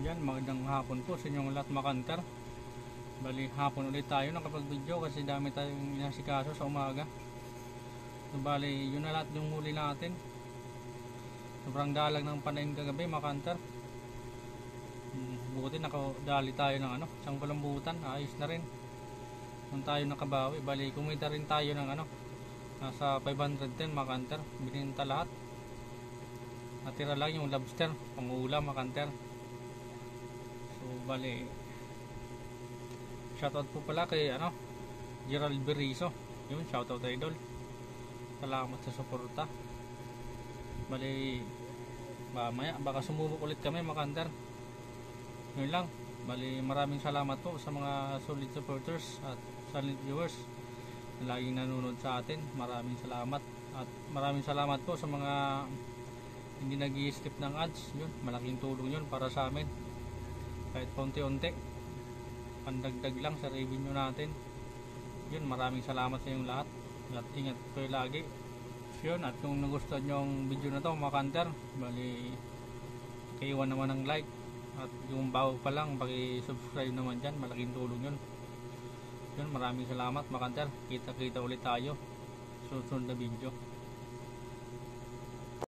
Yan, magandang hapon po sa inyong lahat mga kanter. Bali, hapon ulit tayo nakapag-video kasi dami tayong inasikaso sa umaga. So, bali, yun na lahat yung huli natin. Sobrang dalag ng panaim kagabi mga kanter. Buti nakadali tayo ng isang kulambutan, ayos na rin. Nung tayo nakabawi, bali kumita rin tayo ng nasa 510 mga kanter. Bininta lahat. Natira lang yung lobster, pang-ulam mga kanter. So bali, shoutout po pala kay Gerald Berizo. Yun, shoutout idol. Salamat sa suporta. Bali, mamaya baka sumubok ulit kami mga kanter. Yun lang. Bali, maraming salamat po sa mga solid supporters at solid viewers na laging nanonood sa atin. Maraming salamat. At maraming salamat po sa mga hindi nag-i-skip ng ads. Yun, malaking tulong yun para sa amin. Kahit konti-unti, pandagdag lang sa revenue natin. Yun, maraming salamat sa inyong lahat. At ingat kayo lagi. Yun, at kung nagustuhan nyo ang video na to mga kanter, bali kaiwan naman ng like. At yung bago pa lang, paki-subscribe naman dyan, malaking tulong yun. Yun, maraming salamat mga kanter. Kita-kita ulit tayo susunod na video.